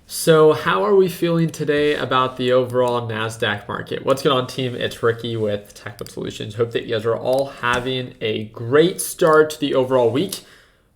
So how are we feeling today about the overall NASDAQ market? What's going on, team? It's Ricky with TechWeb Solutions. Hope that you guys are all having a great start to the overall week.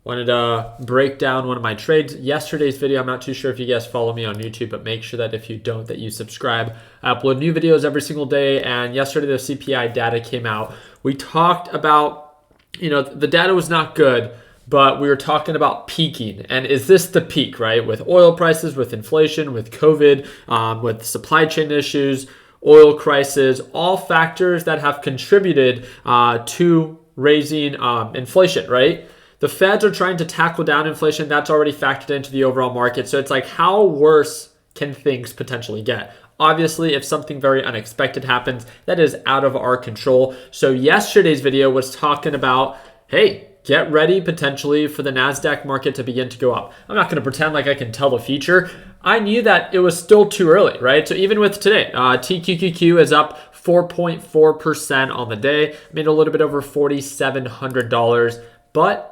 Wanted to break down one of my trades. Yesterday's video, I'm not too sure if you guys follow me on YouTube, but make sure that if you don't, that you subscribe. I upload new videos every single day, and yesterday the CPI data came out. We talked about, the data was not good, but we were talking about peaking. And is this the peak, right? With oil prices, with inflation, with COVID, with supply chain issues, oil crisis, all factors that have contributed to raising inflation, right? The Feds are trying to tackle down inflation. That's already factored into the overall market. So it's like, how worse can things potentially get? Obviously, if something very unexpected happens, that is out of our control. So yesterday's video was talking about, hey, get ready potentially for the NASDAQ market to begin to go up. I'm not going to pretend like I can tell the future. I knew that it was still too early, right? So even with today, TQQQ is up 4.4% on the day, made a little bit over $4,700. But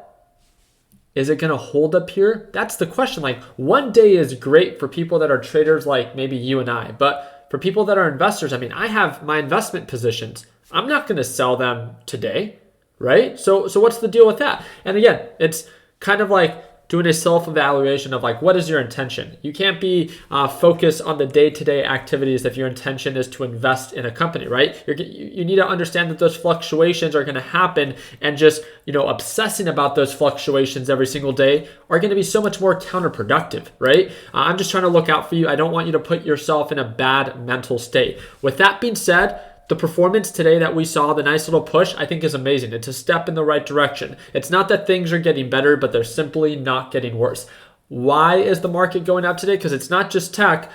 is it going to hold up here? That's the question. Like, one day is great for people that are traders like maybe you and I. But for people that are investors, I have my investment positions. I'm not going to sell them today. Right? So what's the deal with that? And again, it's kind of like doing a self-evaluation of like, what is your intention? You can't be focused on the day-to-day activities if your intention is to invest in a company, right? You need to understand that those fluctuations are going to happen, and just, obsessing about those fluctuations every single day are going to be so much more counterproductive, right? I'm just trying to look out for you. I don't want you to put yourself in a bad mental state. With that being said, the performance today that we saw, the nice little push, I think is amazing. It's a step in the right direction. It's not that things are getting better, but they're simply not getting worse. Why is the market going up today? Because it's not just tech,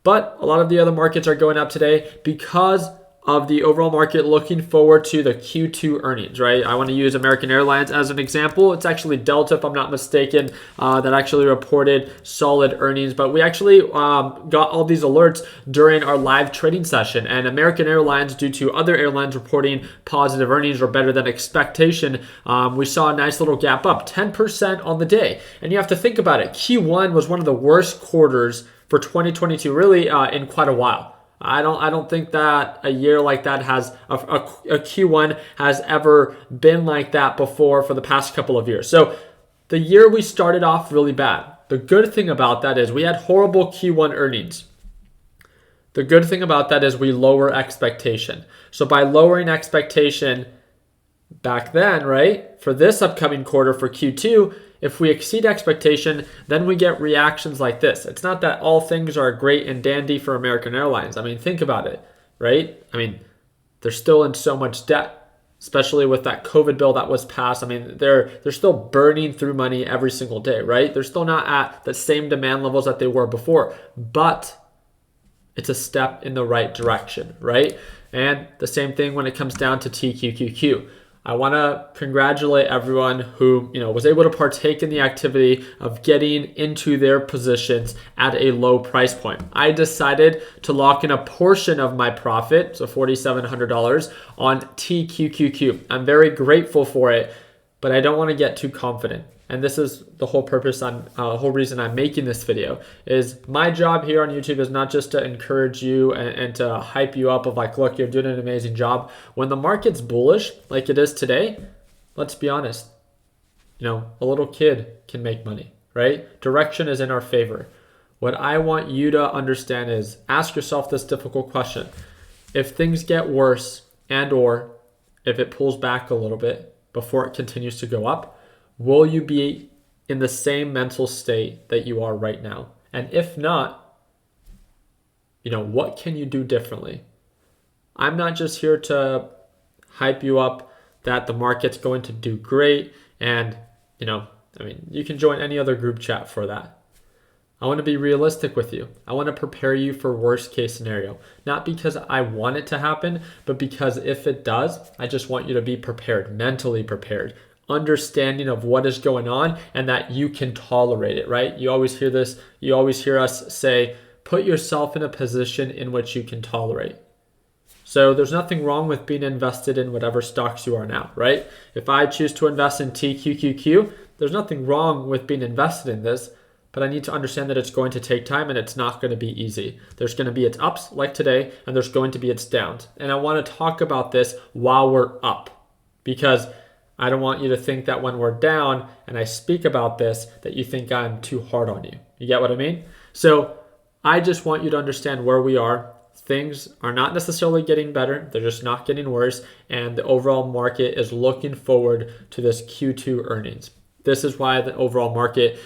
but a lot of the other markets are going up today because of the overall market looking forward to the Q2 earnings, right? I want to use American Airlines as an example. It's actually Delta, if I'm not mistaken, that actually reported solid earnings. But we actually got all these alerts during our live trading session. And American Airlines, due to other airlines reporting positive earnings or better than expectation, we saw a nice little gap up, 10% on the day. And you have to think about it. Q1 was one of the worst quarters for 2022, really, in quite a while. I don't think that a year like that has a Q1 has ever been like that before for the past couple of years. So the year we started off really bad. The good thing about that is we had horrible Q1 earnings. The good thing about that is we lower expectation. So by lowering expectation back then, right, for this upcoming quarter for Q2, if we exceed expectation, then we get reactions like this. It's not that all things are great and dandy for American Airlines. Think about it, right? They're still in so much debt, especially with that COVID bill that was passed. They're still burning through money every single day, right? They're still not at the same demand levels that they were before, but it's a step in the right direction, right? And the same thing when it comes down to TQQQ. I want to congratulate everyone who, was able to partake in the activity of getting into their positions at a low price point. I decided to lock in a portion of my profit, so $4,700 on TQQQ. I'm very grateful for it, but I don't want to get too confident. And this is the whole purpose, whole reason I'm making this video, is my job here on YouTube is not just to encourage you and to hype you up of like, look, you're doing an amazing job. When the market's bullish, like it is today, let's be honest, a little kid can make money, right? Direction is in our favor. What I want you to understand is ask yourself this difficult question. If things get worse or if it pulls back a little bit before it continues to go up, will you be in the same mental state that you are right now? And if not, what can you do differently? I'm not just here to hype you up that the market's going to do great. And, you can join any other group chat for that. I want to be realistic with you. I want to prepare you for worst case scenario. Not because I want it to happen, but because if it does, I just want you to be prepared, mentally prepared. Understanding of what is going on and that you can tolerate it, right? You always hear this, you always hear us say, put yourself in a position in which you can tolerate. So there's nothing wrong with being invested in whatever stocks you are now, right? If I choose to invest in TQQQ, there's nothing wrong with being invested in this, but I need to understand that it's going to take time and it's not going to be easy. There's going to be its ups like today, and there's going to be its downs. And I want to talk about this while we're up, because I don't want you to think that when we're down and I speak about this, that you think I'm too hard on you. You get what I mean? So I just want you to understand where we are. Things are not necessarily getting better. They're just not getting worse. And the overall market is looking forward to this Q2 earnings. This is why the overall market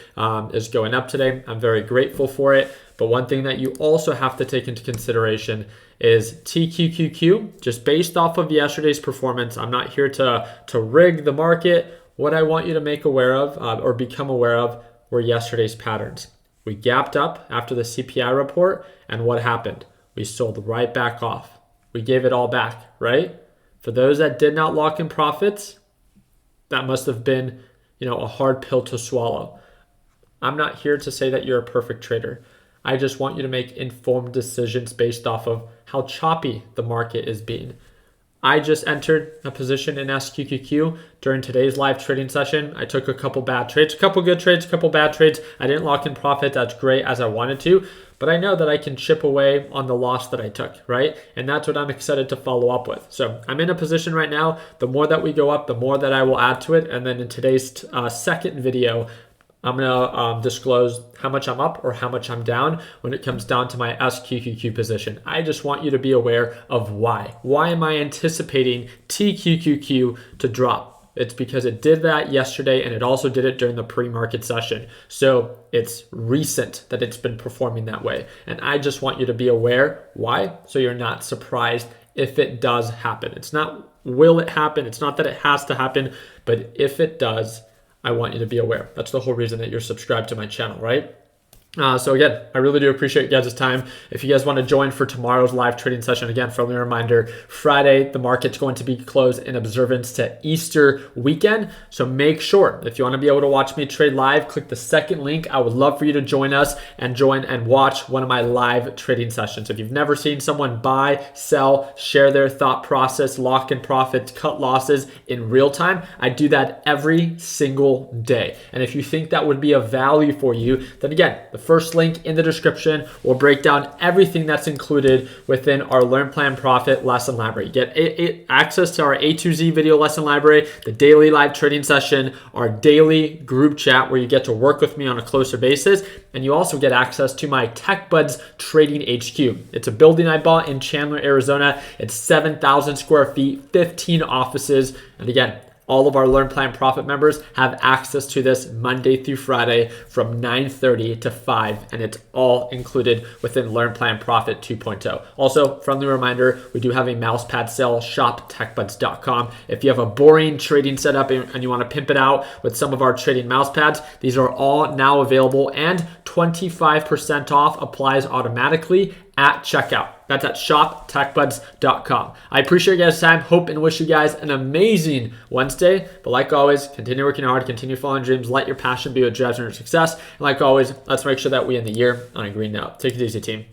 is going up today. I'm very grateful for it. But one thing that you also have to take into consideration is TQQQ. Just based off of yesterday's performance, I'm not here to rig the market. What I want you to make aware of or become aware of were yesterday's patterns. We gapped up after the CPI report, and what happened? We sold right back off. We gave it all back, right? For those that did not lock in profits, that must have been, a hard pill to swallow. I'm not here to say that you're a perfect trader. I just want you to make informed decisions based off of how choppy the market is being. I just entered a position in SQQQ during today's live trading session. I took a couple bad trades, a couple good trades, a couple bad trades. I didn't lock in profit as great as I wanted to, but I know that I can chip away on the loss that I took, right? And that's what I'm excited to follow up with. So I'm in a position right now. The more that we go up, the more that I will add to it. And then in today's second video, I'm going to disclose how much I'm up or how much I'm down when it comes down to my SQQQ position. I just want you to be aware of why. Why am I anticipating TQQQ to drop? It's because it did that yesterday, and it also did it during the pre-market session. So it's recent that it's been performing that way. And I just want you to be aware why, so you're not surprised if it does happen. It's not will it happen. It's not that it has to happen, but if it does, I want you to be aware. That's the whole reason that you're subscribed to my channel, right? So again, I really do appreciate you guys' time. If you guys want to join for tomorrow's live trading session, again, friendly reminder, Friday, the market's going to be closed in observance to Easter weekend. So make sure, if you want to be able to watch me trade live, click the second link. I would love for you to join us and join and watch one of my live trading sessions. If you've never seen someone buy, sell, share their thought process, lock in profits, cut losses in real time, I do that every single day. And if you think that would be of value for you, then again, the first link in the description will break down everything that's included within our Learn Plan Profit lesson library. You get access to our A to Z video lesson library, the daily live trading session, our daily group chat where you get to work with me on a closer basis, and you also get access to my Tech Buds Trading HQ. It's a building I bought in Chandler, Arizona. It's 7,000 square feet, 15 offices, and again, all of our Learn Plan Profit members have access to this Monday through Friday from 9:30 to 5, and it's all included within Learn Plan Profit 2.0. Also, friendly reminder, we do have a mouse pad sale, shop.techbuds.com. If you have a boring trading setup and you want to pimp it out with some of our trading mouse pads, these are all now available, and 25% off applies automatically at checkout. That's at shop.techbuds.com. I appreciate you guys' time. Hope and wish you guys an amazing Wednesday. But like always, continue working hard, continue following dreams, let your passion be what drives your success. And like always, let's make sure that we end the year on a green note. Take it easy, team.